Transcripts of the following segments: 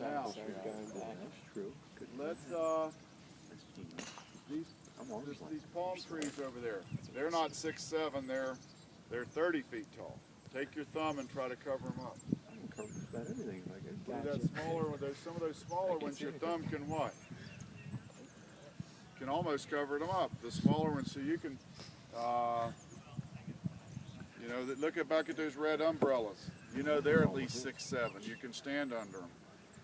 Now, That's true. let's, these palm trees over there, they're not 6'7", they're 30 feet tall. Take your thumb and try to cover them up. I can cover just about everything if I can. That smaller one, some of those smaller ones, your thumb can what? Can almost cover them up. The smaller ones, so you can, you know, look back at those red umbrellas. You know they're at least 6'7". You can stand under them.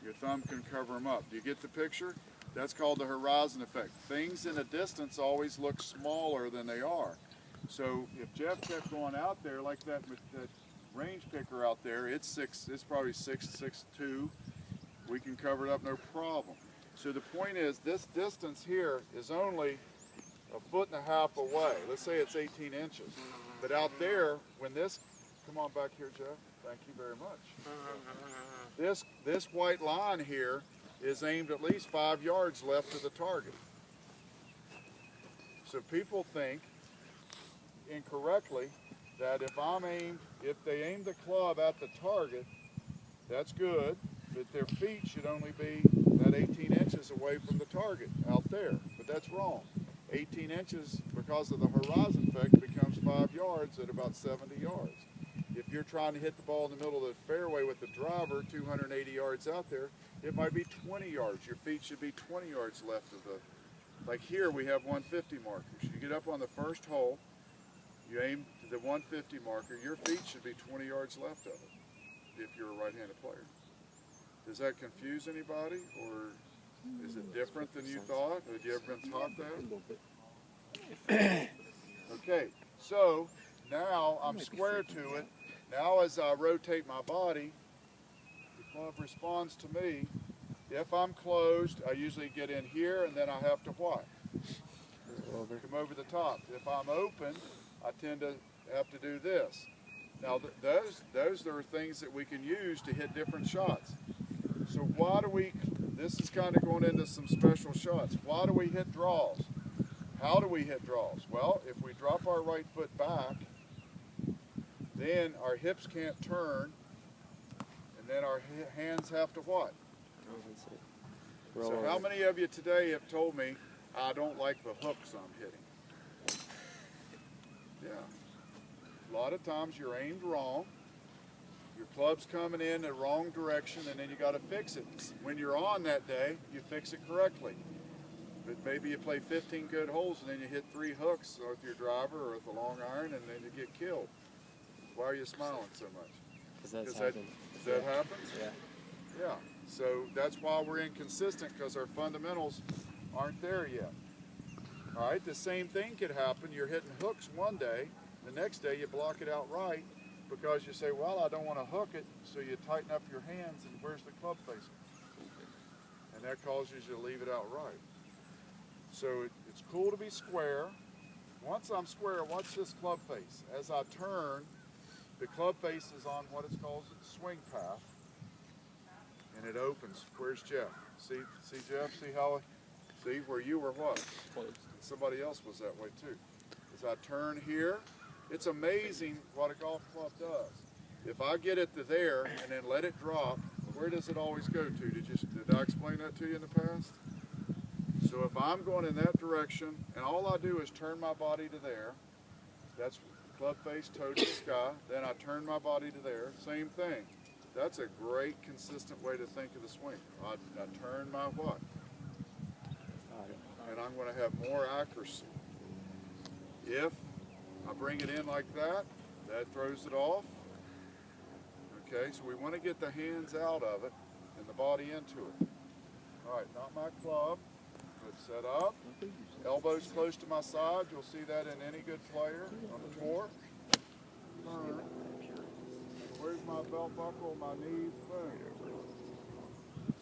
Your thumb can cover them up. Do you get the picture? That's called the horizon effect. Things in a distance always look smaller than they are. So if Jeff kept going out there like that range picker out there, it's probably 6'2". We can cover it up no problem. So the point is, this distance here is only 1.5 feet away. Let's say it's 18 inches. But out there, when this, come on back here, Jeff. Thank you very much. This white line here is aimed at least 5 yards left of the target. So people think incorrectly that if they aim the club at the target, that's good, but their feet should only be that 18 inches away from the target out there. But that's wrong. 18 inches, because of the horizon effect, becomes 5 yards at about 70 yards. If you're trying to hit the ball in the middle of the fairway with the driver 280 yards out there, it might be 20 yards. Your feet should be 20 yards left of the, like here we have 150 markers. You get up on the first hole, you aim to the 150 marker, your feet should be 20 yards left of it if you're a right-handed player. Does that confuse anybody, or is it different than you thought? Have you ever been taught that? Okay, so now I'm square to it. Now as I rotate my body, the club responds to me. If I'm closed, I usually get in here and then I have to what? Come over the top. If I'm open, I tend to have to do this. Now those are things that we can use to hit different shots. So why do we, this is kind of going into some special shots. Why do we hit draws? How do we hit draws? Well, if we drop our right foot back, then our hips can't turn, and then our hands have to what? So how many of you today have told me, I don't like the hooks I'm hitting? Yeah. A lot of times you're aimed wrong. Your club's coming in the wrong direction, and then you got to fix it. When you're on that day, you fix it correctly. But maybe you play 15 good holes, and then you hit 3 hooks with your driver or with a long iron, and then you get killed. Why are you smiling so much? Because that happens? Yeah. Yeah. So that's why we're inconsistent, because our fundamentals aren't there yet. All right, the same thing could happen. You're hitting hooks one day, the next day you block it out right, because you say, well, I don't want to hook it, so you tighten up your hands, and where's the club facing? And that causes you to leave it out right. So it's cool to be square. Once I'm square, watch this club face. As I turn, the club face is on what it's called the swing path, and it opens. Where's Jeff? See Jeff? See where you were what? Somebody else was that way too. As I turn here, it's amazing what a golf club does. If I get it to there and then let it drop, where does it always go to? Did I explain that to you in the past? So if I'm going in that direction, and all I do is turn my body to there, that's club face, toe to the sky, then I turn my body to there, same thing. That's a great, consistent way to think of the swing. I turn my what? And I'm going to have more accuracy. If I bring it in like that, that throws it off. Okay, so we want to get the hands out of it and the body into it. All right, not my club. Good, set up. Elbows close to my side. You'll see that in any good player on the tour. Turn. Where's my belt buckle, my knees? Boom.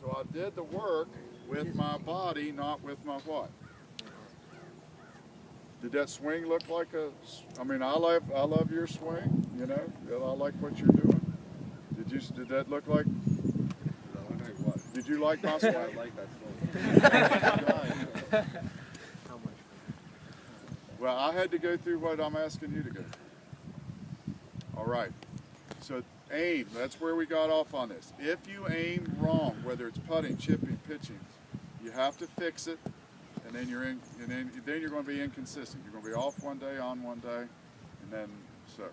So I did the work with my body, not with my what? Did that swing look like a, I mean, I love your swing, you know, I like what you're doing. Did that look like, did you like my swing? I like that swing. Well, I had to go through what I'm asking you to go through. All right, so Aim. That's where we got off on this. If you aim wrong, whether it's putting, chipping, pitching, you have to fix it, and then you're in, and then you're going to be inconsistent. You're going to be off one day, on one day, and then so.